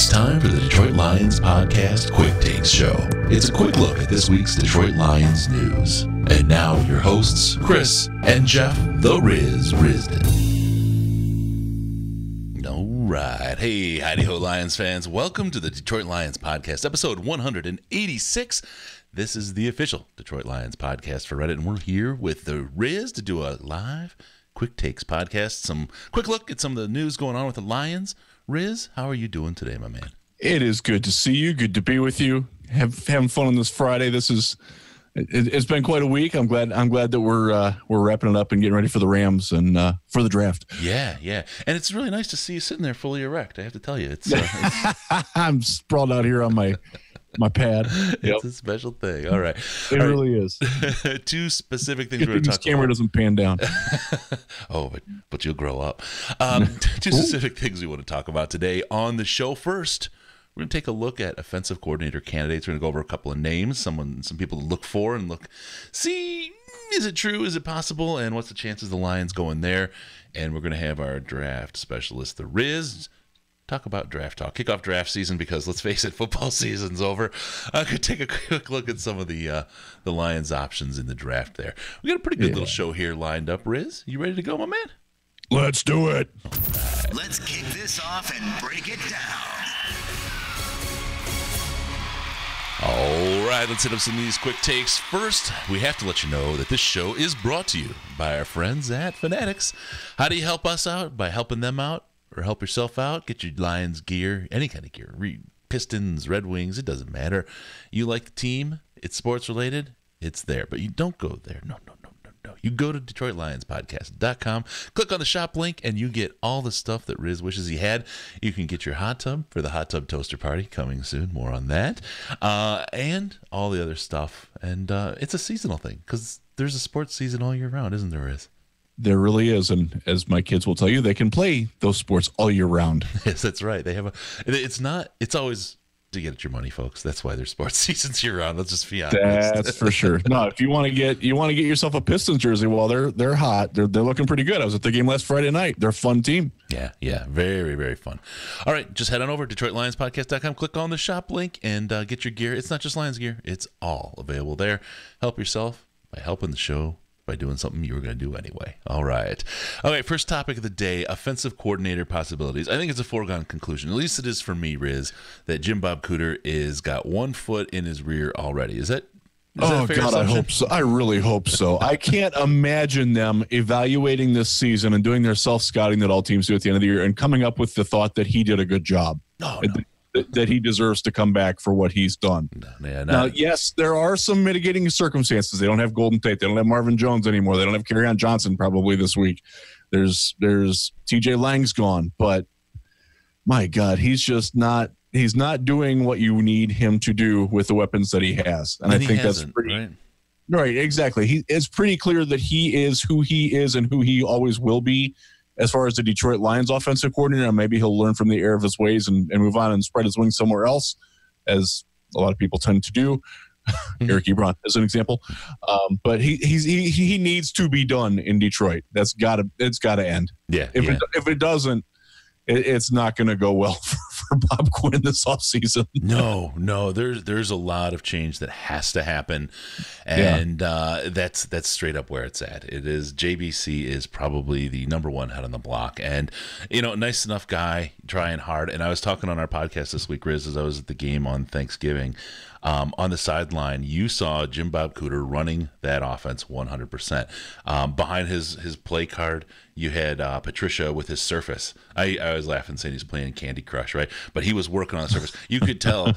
It's time for the Detroit Lions Podcast Quick Takes Show. It's a quick look at this week's Detroit Lions news. And now your hosts, Chris and Jeff, the Riz Risden. All right. Hey, howdy-ho, Lions fans. Welcome to the Detroit Lions Podcast, episode 186. This is the official Detroit Lions Podcast for Reddit, and we're here with the Riz to do a live Quick Takes podcast. Some quick look at some of the news going on with the Lions. Riz, how are you doing today, my man? It is good to see you. Good to be with you. Having fun on this Friday. It's been quite a week. I'm glad that we're wrapping it up and getting ready for the Rams and for the draft. Yeah. And it's really nice to see you sitting there fully erect. I have to tell you, it's I'm sprawled out here on my pad. It's a special thing. All right. It really is. Two specific things we're going to talk about. This camera doesn't pan down. Oh, but you'll grow up. Two specific things we want to talk about today on the show. First, we're going to take a look at offensive coordinator candidates. We're going to go over a couple of names, some people to look for and see, is it true? Is it possible? And what's the chances the Lions go in there? And we're going to have our draft specialist, the Riz, talk about draft talk, kick off draft season, because let's face it, football season's over. I could take a quick look at some of the Lions options in the draft there. We got a pretty good little show here lined up. Riz, you ready to go, my man? Let's do it. Right. Let's kick this off and break it down. All right, let's hit up some of these quick takes. First, we have to let you know that this show is brought to you by our friends at Fanatics. How do you help us out? By helping them out? Or help yourself out, get your Lions gear, any kind of gear, Pistons, Red Wings, it doesn't matter. You like the team, it's sports related, it's there. But you don't go there. No. You go to DetroitLionsPodcast.com, click on the shop link, and you get all the stuff that Riz wishes he had. You can get your hot tub for the hot tub toaster party coming soon. More on that. And all the other stuff. And it's a seasonal thing, because there's a sports season all year round, isn't there, Riz? There really is, and as my kids will tell you, they can play those sports all year round. Yes, that's right. They have it's always to get at your money, folks. That's why there's sports seasons year round. Let's just be honest. That's for sure. No, if you want to get yourself a Pistons jersey, well, they're hot. They're looking pretty good. I was at the game last Friday night. They're a fun team. Yeah, very, very fun. All right, just head on over to DetroitLionsPodcast.com, click on the shop link, and get your gear. It's not just Lions gear. It's all available there. Help yourself by helping the show, by doing something you were going to do anyway. All right, first topic of the day, offensive coordinator possibilities. I think it's a foregone conclusion, at least it is for me, Riz, that Jim Bob Cooter is got 1 foot in his rear already. Is that oh, a fair God, assumption? I hope so. I really hope so. I can't imagine them evaluating this season and doing their self-scouting that all teams do at the end of the year and coming up with the thought that he did a good job. No. That he deserves to come back for what he's done. Now, yes, there are some mitigating circumstances. They don't have Golden Tate. They don't have Marvin Jones anymore. They don't have Kerryon Johnson probably this week. There's TJ Lang's gone, but my God, he's not doing what you need him to do with the weapons that he has. And I think that's pretty right. Exactly. It's pretty clear that he is who he is and who he always will be. As far as the Detroit Lions offensive coordinator, maybe he'll learn from the error of his ways and move on and spread his wings somewhere else, as a lot of people tend to do. Eric Ebron as an example. But he needs to be done in Detroit. It's got to end. Yeah. If it doesn't, it's not going to go well for Bob Quinn this offseason. No, there's a lot of change that has to happen, and that's straight up where it's at. It is JBC is probably the number one head on the block, and nice enough guy, trying hard. And I was talking on our podcast this week, Riz, as I was at the game on Thanksgiving. On the sideline, you saw Jim Bob Cooter running that offense 100%. Behind his play card, you had Patricia with his surface. I was laughing saying he's playing Candy Crush, right? But he was working on the surface. You could tell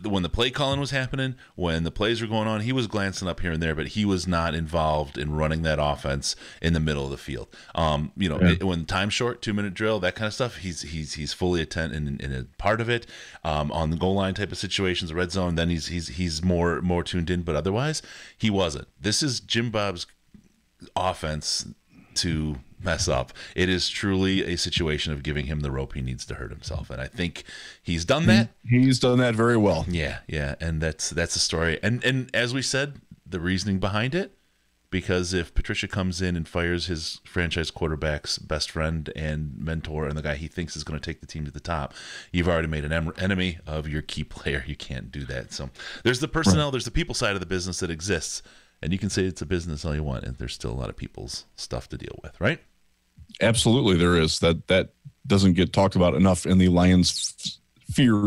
when the play calling was happening, when the plays were going on, he was glancing up here and there, but he was not involved in running that offense in the middle of the field. When time's short, 2-minute drill, that kind of stuff, he's fully attentive in a part of it. On the goal line type of situations, red zone, then he's more tuned in, but otherwise he wasn't. This is Jim Bob's offense to mess up. It is truly a situation of giving him the rope he needs to hurt himself, and I think he's done that. He's done that very well. Yeah, and that's the story. And as we said, the reasoning behind it, because if Patricia comes in and fires his franchise quarterback's best friend and mentor and the guy he thinks is going to take the team to the top, you've already made an enemy of your key player. You can't do that. So there's the personnel, there's the people side of the business that exists, and you can say it's a business all you want, and there's still a lot of people's stuff to deal with, right? Absolutely, there is. That doesn't get talked about enough in the Lions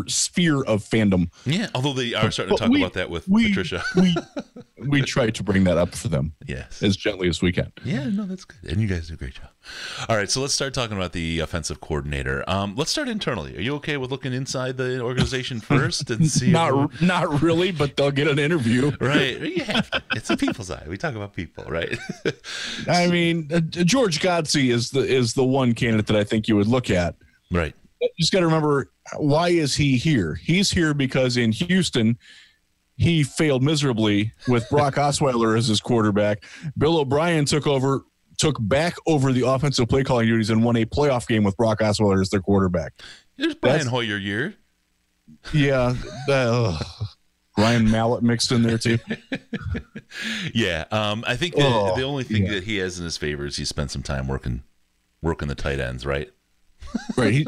sphere of fandom. Yeah, although they are starting to talk about that with Patricia. we try to bring that up for them, yes, as gently as we can. Yeah, no, that's good, and you guys do a great job. All right, so let's start talking about the offensive coordinator. Let's start internally. Are you okay with looking inside the organization first and see? Not really, but they'll get an interview, right? You have to. It's a people's eye. We talk about people, right? I mean, George Godsey is the one candidate that I think you would look at, right? You just got to remember, why is he here? He's here because in Houston, he failed miserably with Brock Osweiler as his quarterback. Bill O'Brien took back over the offensive play calling duties and won a playoff game with Brock Osweiler as their quarterback. There's Brian Hoyer year. Yeah. Ryan Mallett mixed in there too. Yeah. I think the only thing that he has in his favor is he spent some time working the tight ends, right? Right. He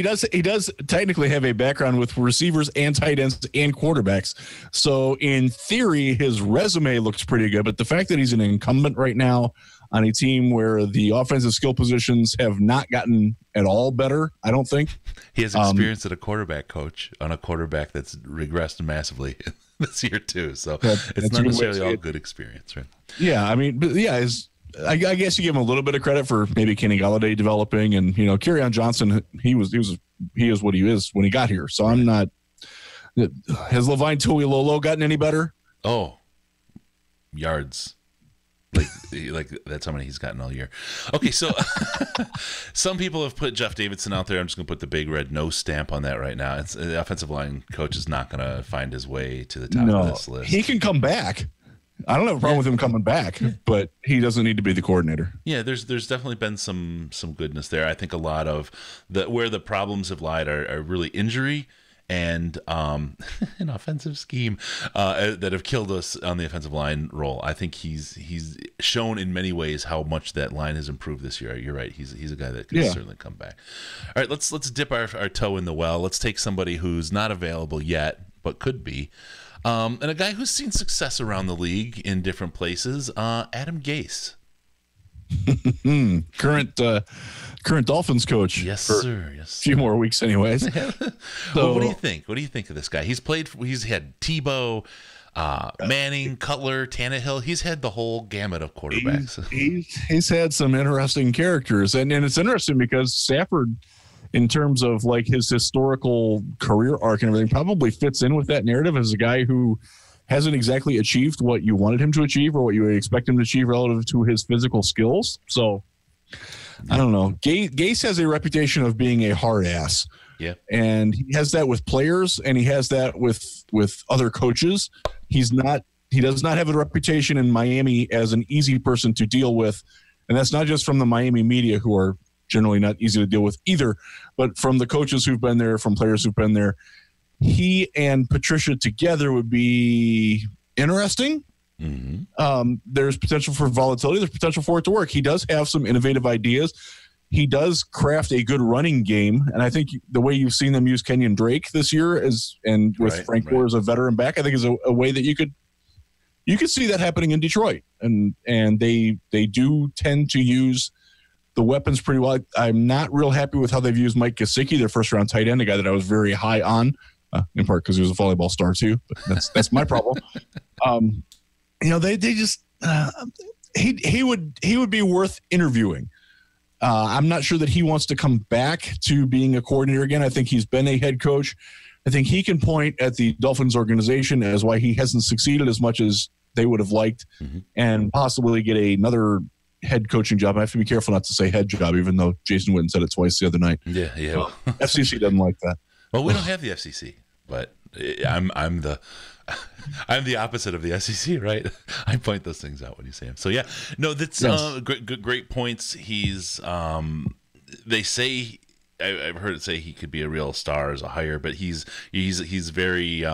does technically have a background with receivers and tight ends and quarterbacks. So in theory, his resume looks pretty good. But the fact that he's an incumbent right now on a team where the offensive skill positions have not gotten at all better, I don't think. He has experience at a quarterback coach on a quarterback that's regressed massively this year too. So it's not necessarily all good experience, right? Yeah, I mean, but yeah, I guess you give him a little bit of credit for maybe Kenny Golladay developing, and Kerryon Johnson. He is what he is when he got here. So I'm not. Has Levine Tuiololo gotten any better? Oh, yards. Like that's how many he's gotten all year. Okay, so some people have put Jeff Davidson out there. I'm just going to put the big red no stamp on that right now. The offensive line coach is not going to find his way to the top of this list. He can come back. I don't have a problem with him coming back, but he doesn't need to be the coordinator. Yeah, there's definitely been some goodness there. I think a lot of where the problems have lied are really injury and an offensive scheme that have killed us on the offensive line role. I think he's shown in many ways how much that line has improved this year. You're right. He's a guy that can certainly come back. All right, let's dip our toe in the well. Let's take somebody who's not available yet but could be. And a guy who's seen success around the league in different places, Adam Gase. Current Dolphins coach. Yes, sir. Yes, a few more weeks anyways. Well, what do you think? What do you think of this guy? He's had Tebow, Manning, Cutler, Tannehill. He's had the whole gamut of quarterbacks. He's had some interesting characters. And it's interesting because Stafford, in terms of like his historical career arc and everything, probably fits in with that narrative as a guy who hasn't exactly achieved what you wanted him to achieve or what you would expect him to achieve relative to his physical skills. So I don't know. Gase has a reputation of being a hard ass. Yeah. And he has that with players and he has that with other coaches. He does not have a reputation in Miami as an easy person to deal with. And that's not just from the Miami media, who are generally not easy to deal with either, but from the coaches who've been there, from players who've been there. He and Patricia together would be interesting. Mm-hmm. There's potential for volatility. There's potential for it to work. He does have some innovative ideas. He does craft a good running game. And I think the way you've seen them use Kenyon Drake this year with Frank Gore as a veteran back, I think is a way that you could see that happening in Detroit. And they do tend to use the weapons pretty well. I'm not real happy with how they've used Mike Gesicki, their first round tight end, a guy that I was very high on, in part because he was a volleyball star too. But that's my problem. They just he would be worth interviewing. I'm not sure that he wants to come back to being a coordinator again. I think he's been a head coach. I think he can point at the Dolphins organization as why he hasn't succeeded as much as they would have liked, and possibly get another head coaching job. I have to be careful not to say head job, even though Jason Witten said it twice the other night. Yeah. Well, FCC doesn't like that. Well, we don't have the FCC, but I'm the opposite of the SEC, right? I point those things out when you say them. So yeah, no, that's great points. He's they say I've heard it say he could be a real star as a hire, but he's very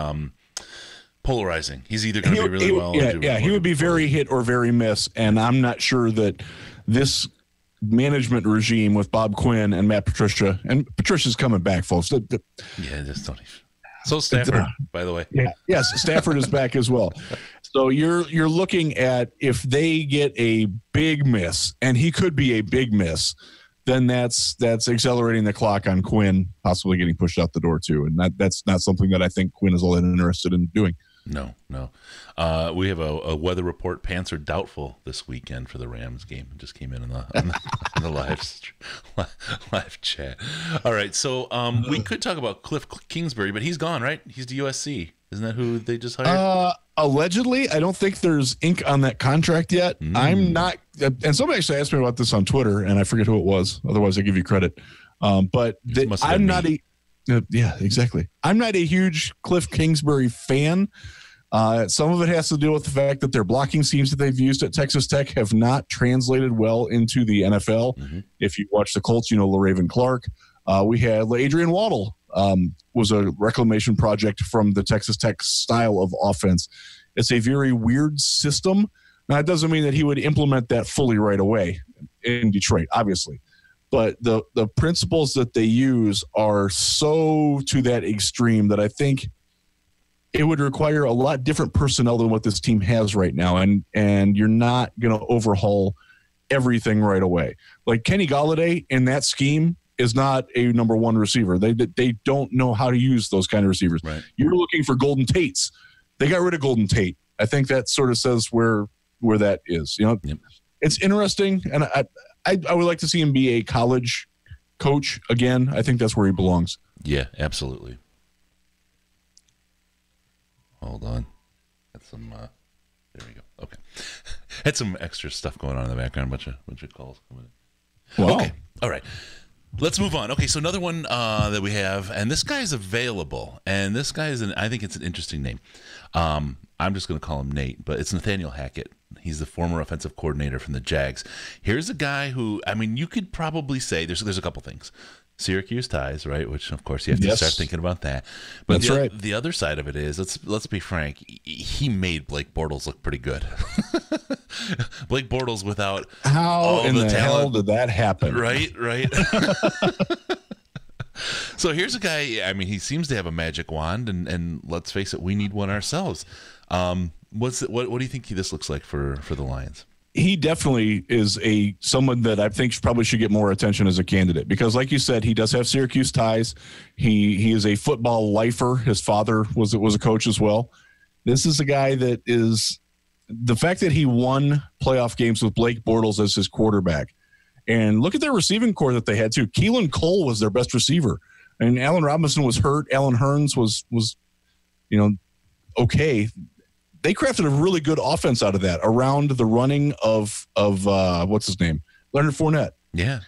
polarizing. He's either going to be really well. He would be very hit or very miss, and I'm not sure that this management regime with Bob Quinn and Matt Patricia, and Patricia's coming back, folks. Just don't. So Stafford, by the way. Yes, Stafford is back as well. So you're looking at, if they get a big miss, and he could be a big miss, then that's accelerating the clock on Quinn possibly getting pushed out the door too, and that's not something that I think Quinn is all that interested in doing. No. We have a weather report. Pants are doubtful this weekend for the Rams game. It just came in the live chat. All right, so we could talk about Cliff Kingsbury, but he's gone, right? He's to USC. Isn't that who they just hired? Allegedly, I don't think there's ink on that contract yet. I'm not, and somebody actually asked me about this on Twitter, and I forget who it was. Otherwise, I give you credit. But I'm not exactly. I'm not a huge Cliff Kingsbury fan. Some of it has to do with the fact that their blocking schemes that they've used at Texas Tech have not translated well into the NFL. Mm-hmm. If you watch the Colts, LaRaven Clark. We had Adrian Waddle. Was a reclamation project from the Texas Tech style of offense. It's a very weird system. Now, it doesn't mean that he would implement that fully right away in Detroit, obviously. But the principles that they use are so to that extreme that I think it would require a lot different personnel than what this team has right now. And you're not going to overhaul everything right away. Like Kenny Golladay in that scheme is not a number one receiver. They don't know how to use those kind of receivers. Right. You're looking for Golden Tates. They got rid of Golden Tate. I think that sort of says where that is. Yep. It's interesting, and I would like to see him be a college coach again. I think that's where he belongs. Yeah, absolutely. Hold on. Had some. There we go. Okay. Had some extra stuff going on in the background. Bunch of calls coming in. Wow. Okay. All right. Let's move on. Okay, so another one that we have, and this guy is available, and this guy I think it's an interesting name. I'm just going to call him Nate, but it's Nathaniel Hackett. He's the former offensive coordinator from the Jags. Here's a guy who, you could probably say there's a couple things. Syracuse ties, right? Which, of course, you have to start thinking about that. But that's right. The other side of it is, let's be frank, he made Blake Bortles look pretty good. Blake Bortles without how in the talent. Hell did that happen? Right. So here's a guy, he seems to have a magic wand, and let's face it, we need one ourselves. What do you think this looks like for the Lions? He definitely is someone that I think probably should get more attention as a candidate, because like you said, he does have Syracuse ties. He is a football lifer. His father was a coach as well. This is a guy that is the fact that he won playoff games with Blake Bortles as his quarterback. And look at their receiving core that they had too. Keelan Cole was their best receiver. And Allen Robinson was hurt. Allen Hurns was okay. They crafted a really good offense out of that around the running of what's his name? Leonard Fournette. Yeah.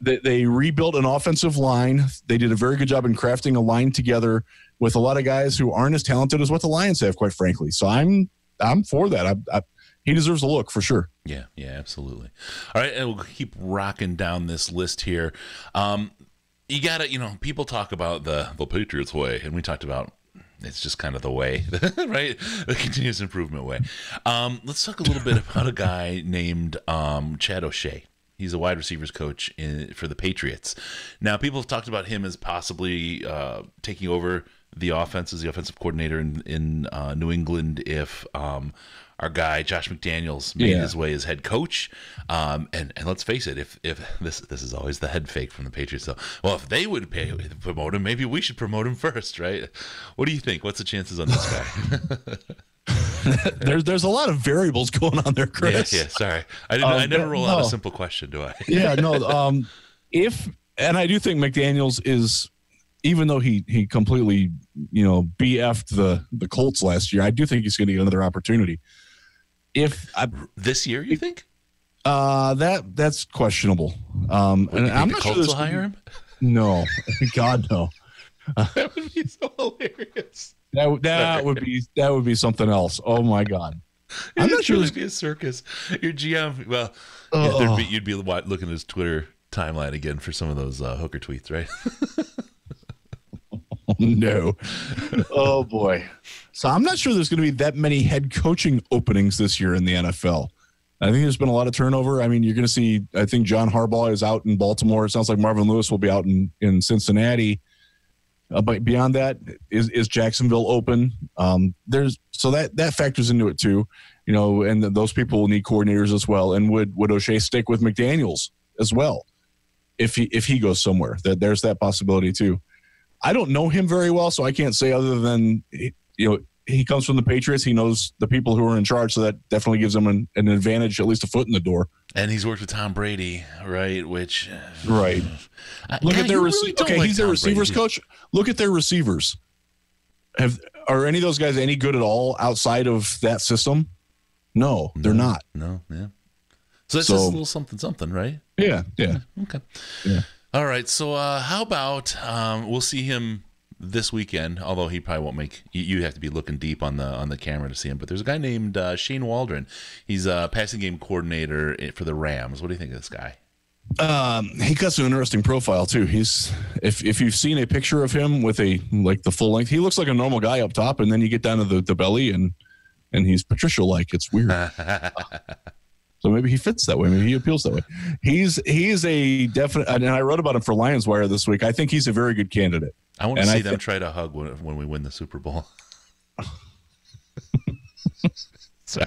They rebuilt an offensive line. They did a very good job in crafting a line together with a lot of guys who aren't as talented as what the Lions have, quite frankly. So I'm for that. He deserves a look for sure. Yeah, absolutely. All right, and we'll keep rocking down this list here. You gotta, people talk about the Patriots way, and we talked about it's just kind of the way, right? The continuous improvement way. Let's talk a little bit about a guy named Chad O'Shea. He's a wide receivers coach for the Patriots. Now, people have talked about him as possibly taking over the offense as the offensive coordinator in New England if our guy Josh McDaniels made his way as head coach. And let's face it, if this is always the head fake from the Patriots, though. Well, if they would promote him, maybe we should promote him first, right? What do you think? What's the chances on this guy? There's a lot of variables going on there, Chris. Yeah. Sorry, I never roll out a simple question, do I? Yeah, no. And I do think McDaniels is, even though he completely BF'd the Colts last year, I do think he's going to get another opportunity. This year, you think? That's questionable. And I'm not sure Colts will hire him. No, God no. That would be so hilarious. That would be something else. Oh my God. I'm not sure there'd be a circus. Your GM, well, you'd be looking at his Twitter timeline again for some of those hooker tweets, right? no. Oh, boy. So I'm not sure there's going to be that many head coaching openings this year in the NFL. I think there's been a lot of turnover. I mean, you're going to see, I think John Harbaugh is out in Baltimore. It sounds like Marvin Lewis will be out in Cincinnati. But beyond that, is Jacksonville open? So that factors into it too, and those people will need coordinators as well. And would O'Shea stick with McDaniels as well if he goes somewhere? There's that possibility too. I don't know him very well, so I can't say other than he comes from the Patriots. He knows the people who are in charge, so that definitely gives him an advantage, at least a foot in the door. And he's worked with Tom Brady, right? Which right. Look at their receivers. Okay, he's their receivers coach. Look at their receivers. Are any of those guys any good at all outside of that system? No, they're not. No, yeah. So that's just a little something, right? Yeah. Okay. Yeah. All right. So how about we'll see him this weekend, although he probably won't make you have to be looking deep on the camera to see him. But there's a guy named Shane Waldron. He's a passing game coordinator for the Rams. What do you think of this guy? He got an interesting profile too. He's if you've seen a picture of him with the full length, he looks like a normal guy up top, and then you get down to the belly and he's Patricia-like. It's weird. So maybe he fits that way. Maybe he appeals that way. He's a definite, and I wrote about him for Lions Wire this week. I think he's a very good candidate. I want to see them try to hug when we win the Super Bowl. Sorry.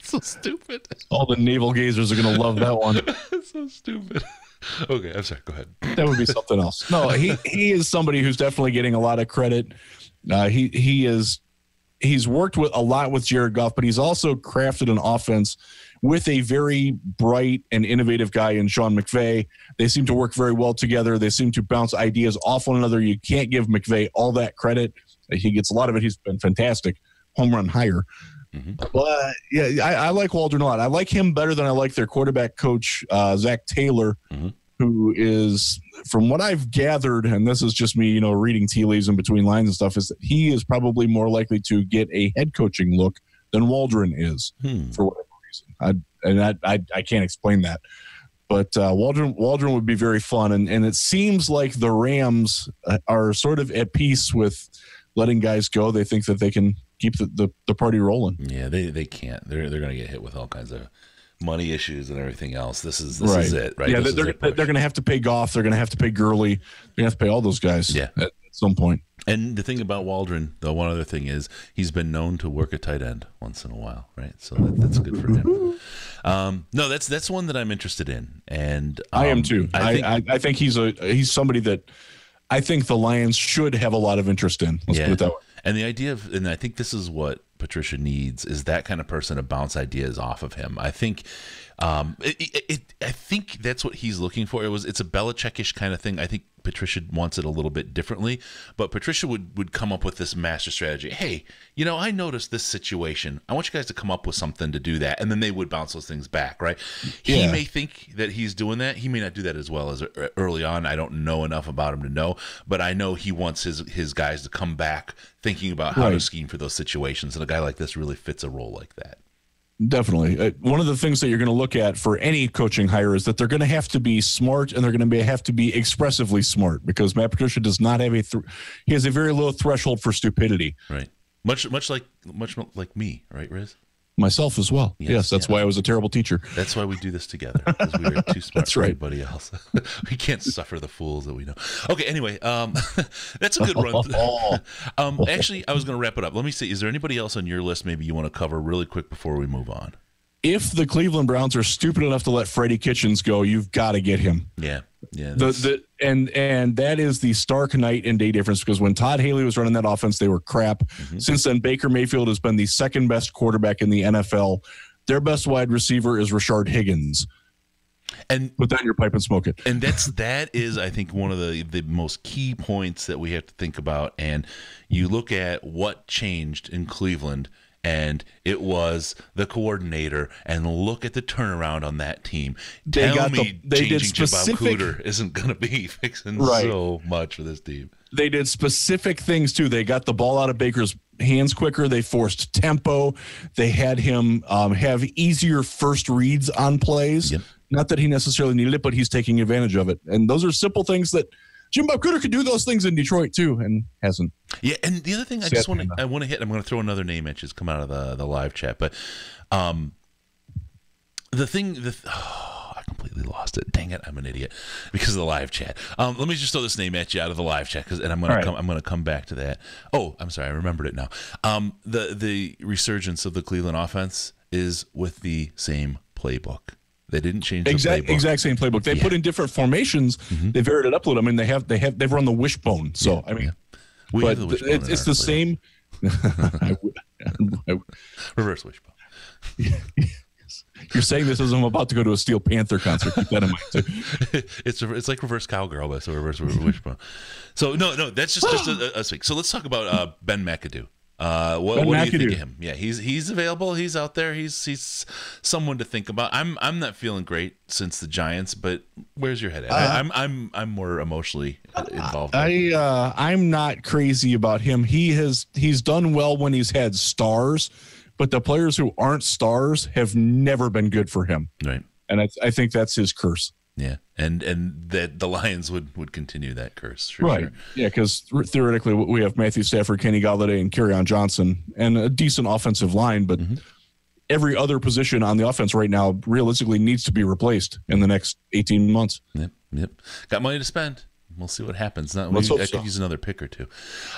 So stupid. All the navel gazers are going to love that one. So stupid. Okay, I'm sorry. Go ahead. That would be something else. No, he is somebody who's definitely getting a lot of credit. He's worked with a lot with Jared Goff, but he's also crafted an offense with a very bright and innovative guy in Sean McVay. They seem to work very well together. They seem to bounce ideas off one another. You can't give McVay all that credit. He gets a lot of it. He's been fantastic. Home run hire. Mm-hmm. But yeah, I like Waldron a lot. I like him better than I like their quarterback coach, Zach Taylor, who is, from what I've gathered, and this is just me, reading tea leaves in between lines and stuff, is that he is probably more likely to get a head coaching look than Waldron is for whatever reason. I can't explain that. But Waldron would be very fun. And it seems like the Rams are sort of at peace with letting guys go. They think that they can keep the party rolling. Yeah, they can't. They're going to get hit with all kinds of money issues and everything else. This is it, right? Yeah, they're going to have to pay Goff. They're going to have to pay Gurley. They're going to have to pay all those guys at some point. And the thing about Waldron, the one other thing is he's been known to work a tight end once in a while, right? So that's good for him. No, that's one that I'm interested in, and I am too. I think he's somebody that I think the Lions should have a lot of interest in. Let's put it that way. And the idea of, and I think this is what Patricia needs, is that kind of person to bounce ideas off of him. I think, I think that's what he's looking for. It's a Belichick-ish kind of thing. I think Patricia wants it a little bit differently, but Patricia would come up with this master strategy. Hey, I noticed this situation. I want you guys to come up with something to do that, and then they would bounce those things back, right? Yeah. He may think that he's doing that. He may not do that as well as early on. I don't know enough about him to know, but I know he wants his guys to come back thinking about how to scheme for those situations, and a guy like this really fits a role like that. Definitely. One of the things that you're going to look at for any coaching hire is that they're going to have to be smart, and they're going to have to be expressively smart, because Matt Patricia does not have he has a very low threshold for stupidity. Right. Much like me, right, Riz? Myself as well. Yes, that's why I was a terrible teacher. That's why we do this together, because we are too smart for anybody else. We can't suffer the fools that we know. Okay, anyway, that's a good run. Actually, I was going to wrap it up. Let me see. Is there anybody else on your list maybe you want to cover really quick before we move on? If the Cleveland Browns are stupid enough to let Freddie Kitchens go, you've got to get him. Yeah. And that is the stark night and day difference, because when Todd Haley was running that offense, they were crap. Mm-hmm. Since then, Baker Mayfield has been the second best quarterback in the NFL. Their best wide receiver is Rashard Higgins. And put that in your pipe and smoke it. And that is, I think, one of the most key points that we have to think about. And you look at what changed in Cleveland, and it was the coordinator, and look at the turnaround on that team. Tell me changing to Bob Cooter isn't going to be fixing so much for this team. They did specific things, too. They got the ball out of Baker's hands quicker. They forced tempo. They had him have easier first reads on plays. Yep. Not that he necessarily needed it, but he's taking advantage of it. And those are simple things that Jim Bob Cooter could do those things in Detroit too, and hasn't. Yeah, and the other thing I want to hit. I'm going to throw another name at you. It's come out of the live chat, but I completely lost it. Dang it, I'm an idiot because of the live chat. Let me just throw this name at you out of the live chat, and I'm going to come back to that. Oh, I'm sorry, I remembered it now. The resurgence of the Cleveland offense is with the same playbook. They didn't change the playbook. Exact same playbook. They put in different formations. Mm-hmm. They varied it up a little. I mean, they've run the wishbone. So I mean, but it's the same. Reverse wishbone. You're saying this as I'm about to go to a Steel Panther concert. Keep that in mind too. It's like reverse cowgirl, but so reverse wishbone. So no, that's just a speak. So let's talk about Ben McAdoo. What do you think of him? Yeah, he's available. He's out there. He's someone to think about. I'm not feeling great since the Giants, but where's your head at? I'm more emotionally involved. I'm not crazy about him. He's done well when he's had stars, but the players who aren't stars have never been good for him. Right. And I think that's his curse. Yeah, and that the Lions would continue that curse, right? Sure. Yeah, because theoretically we have Matthew Stafford, Kenny Golladay, and Kerryon Johnson, and a decent offensive line, but every other position on the offense right now realistically needs to be replaced in the next 18 months. Yep. Got money to spend. We'll see what happens. I could use another pick or two.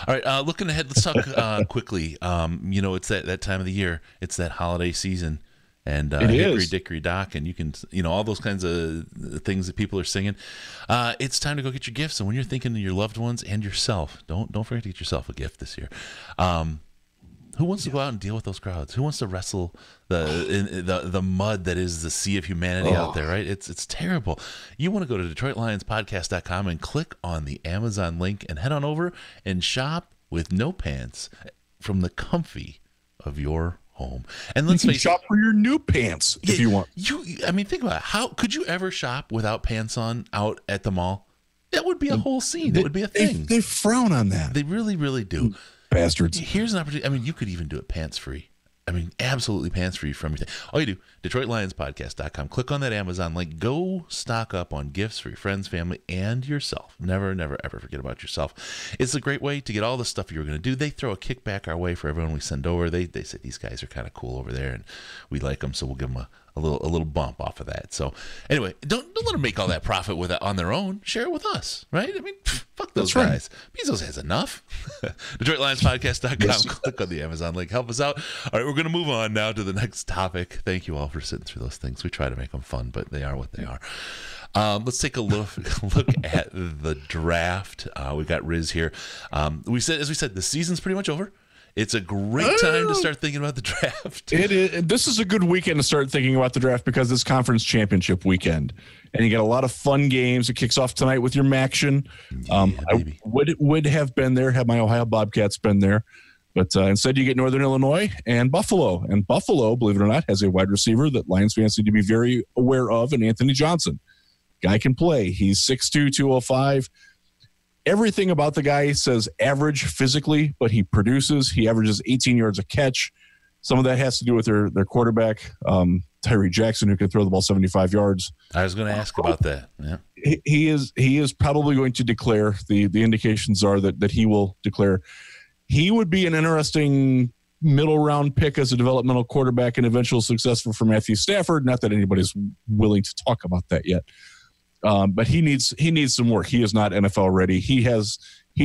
All right, looking ahead, let's talk quickly. It's that time of the year. It's that holiday season. And Hickory Dickory Dock, and you can, all those kinds of things that people are singing. It's time to go get your gifts. And when you're thinking of your loved ones and yourself, don't forget to get yourself a gift this year. Who wants to go out and deal with those crowds? Who wants to wrestle the mud that is the sea of humanity out there? Right? It's terrible. You want to go to DetroitLionsPodcast.com and click on the Amazon link and head on over and shop with no pants from the comfy of your home. And let's face it, shop for your new pants if you want. Think about it. How could you ever shop without pants on out at the mall? That would be a whole scene. It would be a thing. They frown on that. They really, really do. Bastards. Here's an opportunity. You could even do it pants free. Absolutely pants free from everything. All you do, DetroitLionsPodcast.com. Click on that Amazon link. Go stock up on gifts for your friends, family, and yourself. Never, never, ever forget about yourself. It's a great way to get all the stuff you're going to do. They throw a kickback our way for everyone we send over. They say these guys are kind of cool over there, and we like them, so we'll give them a little bump off of that. So anyway, don't let them make all that profit with it on their own. Share it with us, right? Fuck those guys. Bezos has enough. DetroitLionsPodcast.com. Yes. Click on the Amazon link. Help us out. All right, we're going to move on now to the next topic. Thank you all for sitting through those things. We try to make them fun, but they are what they are. Let's take a look at the draft. We got Riz here. As we said, the season's pretty much over. It's a great time to start thinking about the draft. It is. This is a good weekend to start thinking about the draft because it's conference championship weekend, and you get a lot of fun games. It kicks off tonight with your Maction. I would have been there had my Ohio Bobcats been there, but instead you get Northern Illinois and Buffalo. And Buffalo, believe it or not, has a wide receiver that Lions fans need to be very aware of, and Anthony Johnson. Guy can play. He's 6'2", 205. Everything about the guy says average physically, but he produces. He averages 18 yards a catch. Some of that has to do with their quarterback, Tyree Jackson, who can throw the ball 75 yards. I was going to ask about that. Yeah, he is probably going to declare. The indications are that he will declare. He would be an interesting middle round pick as a developmental quarterback and eventual successful for Matthew Stafford. Not that anybody's willing to talk about that yet. But he needs some work. He is not NFL ready. He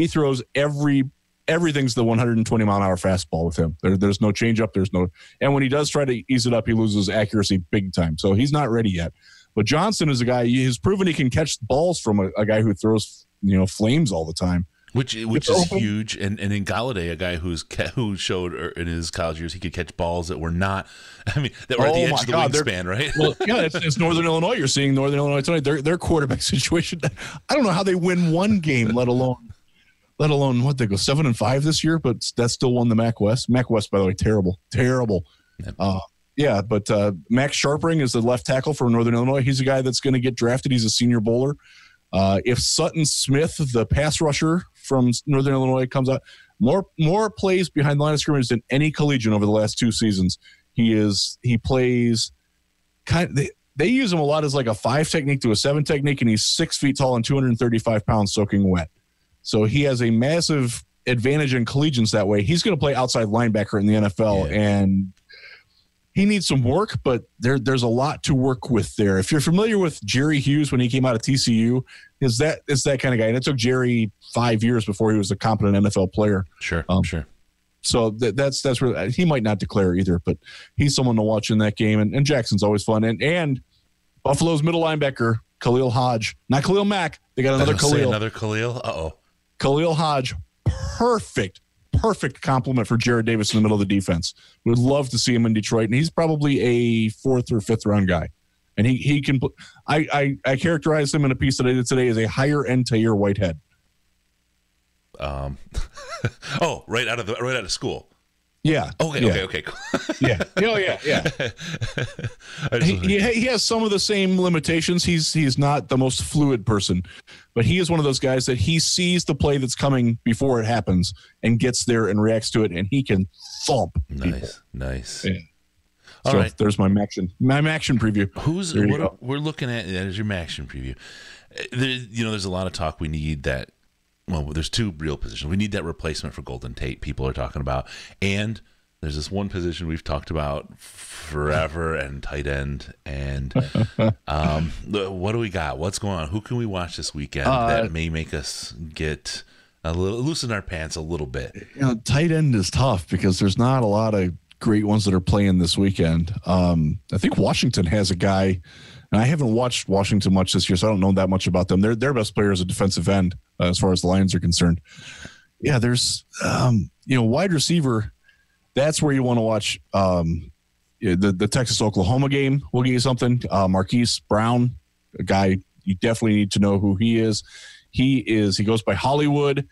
throws everything's the 120 mile an hour fastball with him. There's no change up. And when he does try to ease it up, he loses accuracy big time. So he's not ready yet. But Johnson is a guy who's proven he can catch balls from a guy who throws flames all the time. Which is huge, and in Golladay, a guy who showed in his college years he could catch balls that were not, that were at the edge of the wingspan, right? Well, yeah, it's Northern Illinois. You're seeing Northern Illinois tonight. Their quarterback situation. I don't know how they win one game, let alone what they go 7-5 this year, but that still won the MAC West. MAC West, by the way, terrible. Yep. But Max Sharpring is the left tackle for Northern Illinois. He's a guy that's going to get drafted. He's a senior bowler. If Sutton Smith, the pass rusher from Northern Illinois, comes out, more plays behind the line of scrimmage than any collegian over the last 2 seasons. He plays they use him a lot as like a 5 technique to a 7 technique, and he's 6 feet tall and 235 pounds soaking wet. So he has a massive advantage in collegians that way. He's going to play outside linebacker in the NFL, and he needs some work, but there's a lot to work with there. If you're familiar with Jerry Hughes when he came out of TCU, is that kind of guy. And it took Jerry 5 years before he was a competent NFL player. Sure. So that's really, he might not declare either, but he's someone to watch in that game. And Jackson's always fun. And Buffalo's middle linebacker, Khalil Hodge, not Khalil Mack. They got another Khalil. Another Khalil. Uh-oh. Khalil Hodge, perfect compliment for Jared Davis in the middle of the defense. Would love to see him in Detroit, and he's probably a 4th or 5th round guy. And he can. I characterized him in a piece that I did today as a higher end Tahir Whitehead. Right out of school. Yeah. Okay. Cool. Yeah. Oh, yeah. He has some of the same limitations. He's not the most fluid person, but he is one of those guys that he sees the play that's coming before it happens and gets there and reacts to it, and he can thump people. Nice. Yeah. All right. There's my Maction preview. We're looking at that is your Maction preview. There's a lot of talk we need that. Well, there's 2 real positions. We need that replacement for Golden Tate people are talking about. And there's this one position we've talked about forever, and tight end. And what do we got? What's going on? Who can we watch this weekend that may make us get loosen our pants a little bit? Tight end is tough because there's not a lot of great ones that are playing this weekend. I think Washington has a guy. And I haven't watched Washington much this year, so I don't know that much about them. Their best player is a defensive end, as far as the Lions are concerned. Yeah, there's wide receiver. That's where you want to watch the Texas-Oklahoma game. We'll give you something. Marquis Brown, a guy you definitely need to know who he is. He goes by Hollywood.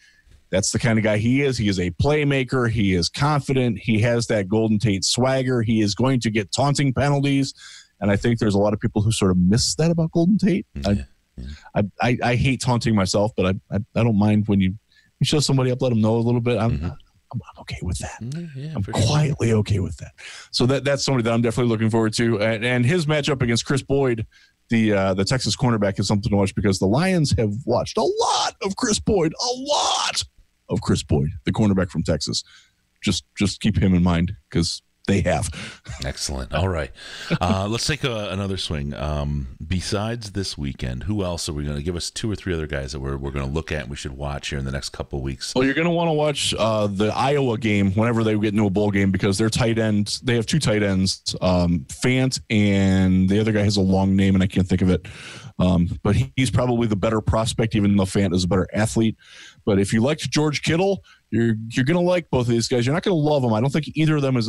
That's the kind of guy he is. He is a playmaker. He is confident. He has that Golden Tate swagger. He is going to get taunting penalties. And I think there's a lot of people who sort of miss that about Golden Tate. I hate taunting myself, but I don't mind when you show somebody up, let them know a little bit. I'm okay with that. I'm quietly okay with that. So that's somebody that I'm definitely looking forward to. And his matchup against Chris Boyd, the Texas cornerback, is something to watch because the Lions have watched a lot of Chris Boyd, the cornerback from Texas. Just keep him in mind because they have. Excellent. All right. Let's take another swing. Besides this weekend, who else are we going to give us 2 or 3 other guys that we're going to look at and we should watch here in the next couple of weeks? Well, you're going to want to watch the Iowa game whenever they get into a bowl game because their tight ends, they have 2 tight ends, Fant, and the other guy has a long name and I can't think of it. But he's probably the better prospect, even though Fant is a better athlete. But if you liked George Kittle, you're going to like both of these guys. You're not going to love them. I don't think either of them is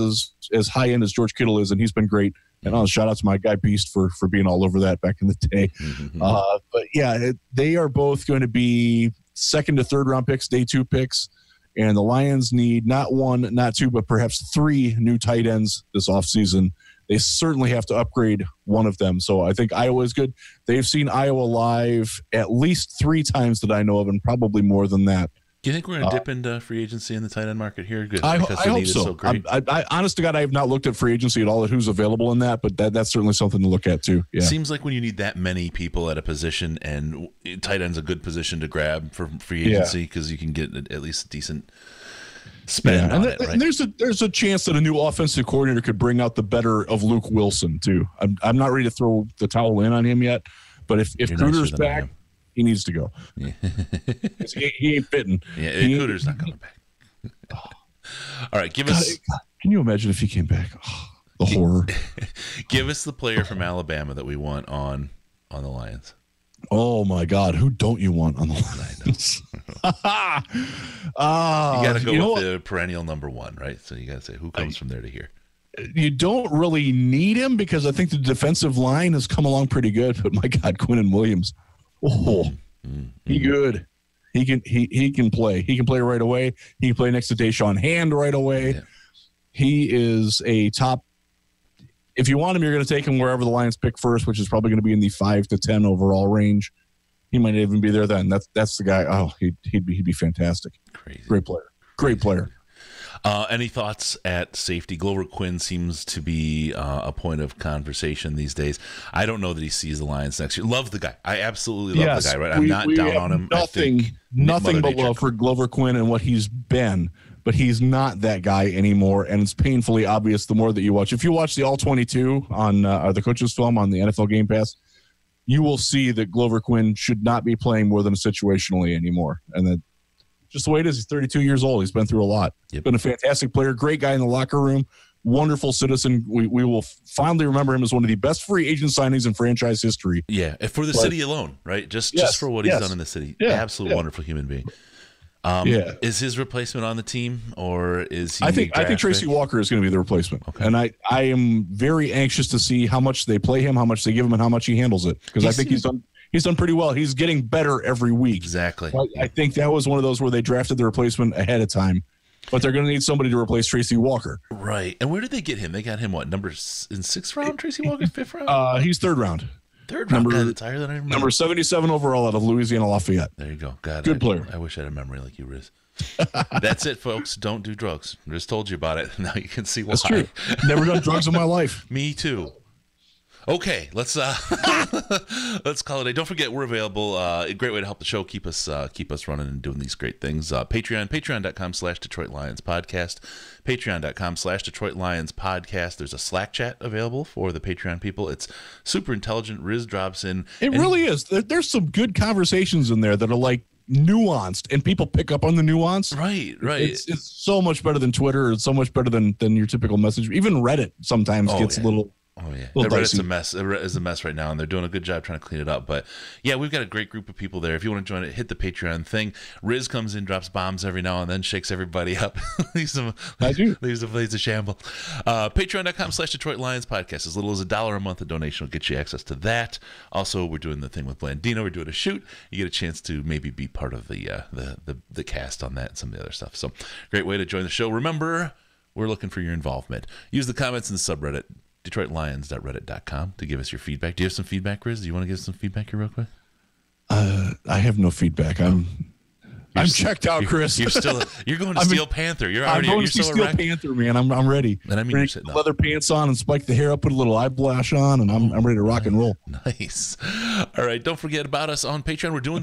as high end as George Kittle is, and he's been great. And I'll shout out to my guy Beast for being all over that back in the day. But yeah, they are both going to be 2nd to 3rd round picks, day 2 picks. And the Lions need not 1, not 2, but perhaps 3 new tight ends this offseason. They certainly have to upgrade one of them. So I think Iowa is good. They've seen Iowa live at least 3 times that I know of, and probably more than that. Do you think we're going to dip into free agency in the tight end market here? Good. I hope so. I honest to God, I have not looked at free agency at all at who's available in that, but that's certainly something to look at too. Yeah. Seems like when you need that many people at a position, and tight end's a good position to grab for free agency because you can get at least a decent spend on it, right? And there's a chance that a new offensive coordinator could bring out the better of Luke Wilson too. I'm not ready to throw the towel in on him yet, but if Cooter's back, he needs to go. Yeah. he ain't fitting. Yeah, Cooter's not coming back. All right, give us. Can you imagine if he came back? Oh, the horror. Give us the player from Alabama that we want on the Lions. Oh my God, who don't you want on the Lions? You got to go with the perennial number 1, right? So you got to say who comes from there to here. You don't really need him because I think the defensive line has come along pretty good. But my God, Quinnen Williams, he good. He can play. He can play right away. He can play next to Deshaun Hand right away. Yeah. He is a top. If you want him, you're going to take him wherever the Lions pick first, which is probably going to be in the 5 to 10 overall range. He might even be there then. That's the guy. Oh, he'd be fantastic. Crazy. Great player. Great player. Any thoughts at safety? Glover Quinn seems to be a point of conversation these days. I don't know that he sees the Lions next year. Love the guy. I absolutely love the guy. Right? I'm not down on him. Nothing but love for Glover Quinn and what he's been. But he's not that guy anymore, and it's painfully obvious the more that you watch. If you watch the All-22 on the coaches' film on the NFL Game Pass, you will see that Glover Quinn should not be playing more than situationally anymore. And that just the way it is. He's 32 years old. He's been through a lot. Yep. Been a fantastic player, great guy in the locker room, wonderful citizen. We will fondly remember him as one of the best free agent signings in franchise history. Yeah, for the city alone, right? Just for what he's done in the city. Yeah, absolute wonderful human being. Is his replacement on the team, or is he? I think Tracy Walker is going to be the replacement, and I am very anxious to see how much they play him, how much they give him, and how much he handles it, because I think he's done pretty well. He's getting better every week. Exactly. I think that was one of those where they drafted the replacement ahead of time, but they're going to need somebody to replace Tracy Walker. Right. And where did they get him? They got him in 6th round? Tracy Walker, 5th round? He's 3rd round. Third round. God, that's higher than I remember. Number 77 overall out of Louisiana Lafayette. There you go. God, good player. I wish I had a memory like you, Riz. That's it, folks. Don't do drugs. Riz told you about it. Now you can see why. That's true. Never done drugs in my life. Me too. Okay, let's call it a day. Don't forget, we're available. A great way to help the show, keep us running and doing these great things. Patreon.com/Detroit Lions Podcast. Patreon.com/Detroit Lions Podcast. There's a Slack chat available for the Patreon people. It's super intelligent. Riz drops in. It really is. There's some good conversations in there that are like nuanced, and people pick up on the nuance. Right. It's so much better than Twitter. It's so much better than your typical message. Even Reddit sometimes gets a little. Oh yeah, Reddit's a mess. It's a mess right now, and they're doing a good job trying to clean it up. But yeah, we've got a great group of people there. If you want to join it, hit the Patreon thing. Riz comes in, drops bombs every now and then, shakes everybody up, leaves the place a shamble. Patreon.com/Detroit Lions Podcast. As little as $1 a month, a donation will get you access to that. Also, we're doing the thing with Blandino. We're doing a shoot. You get a chance to maybe be part of the cast on that and some of the other stuff. So great way to join the show. Remember, we're looking for your involvement. Use the comments in the subreddit. DetroitLions.reddit.com to give us your feedback. Do you have some feedback, Riz? Do you want to give us some feedback here real quick? I have no feedback. I'm checked out, Chris. You're going to Steel Panther. I'm going to Steel Panther, man. I'm ready. And I mean, ready to put leather pants on and spike the hair up, put a little eyelash on, and I'm ready to rock and roll. Nice. All right. Don't forget about us on Patreon. We're doing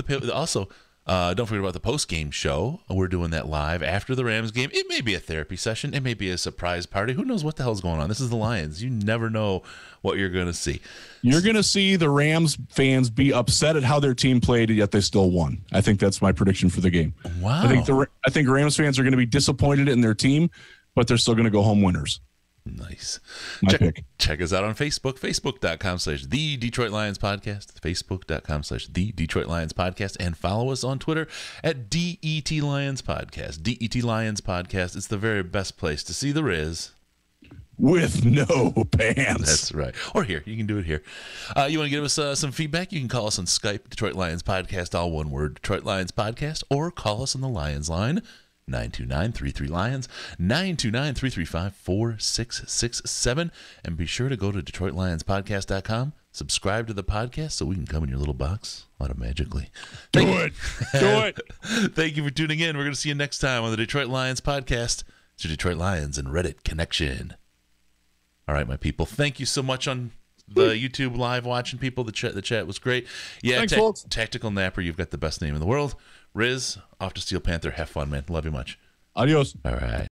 don't forget about the post-game show. We're doing that live after the Rams game. It may be a therapy session. It may be a surprise party. Who knows what the hell's going on? This is the Lions. You never know what you're going to see. You're going to see the Rams fans be upset at how their team played, yet they still won. I think that's my prediction for the game. Wow. I think Rams fans are going to be disappointed in their team, but they're still going to go home winners. Nice. Check us out on Facebook, facebook.com/The Detroit Lions Podcast, facebook.com/The Detroit Lions Podcast, and follow us on Twitter at DET Lions Podcast. DET Lions Podcast. It's the very best place to see the Riz. With no pants. That's right. Or here. You can do it here. You want to give us some feedback? You can call us on Skype, Detroit Lions Podcast, all one word, Detroit Lions Podcast, or call us on the Lions line. 929-33-LIONS, 929-335-4667. And be sure to go to DetroitLionsPodcast.com, subscribe to the podcast so we can come in your little box automatically. Do it. Thank you for tuning in. We're going to see you next time on the Detroit Lions Podcast. It's your Detroit Lions and Reddit connection. All right, my people. Thank you so much on the YouTube live watching people. The chat was great. Yeah, thanks, folks. Tactical Napper, you've got the best name in the world. Riz, off to Steel Panther. Have fun, man. Love you much. Adios. All right.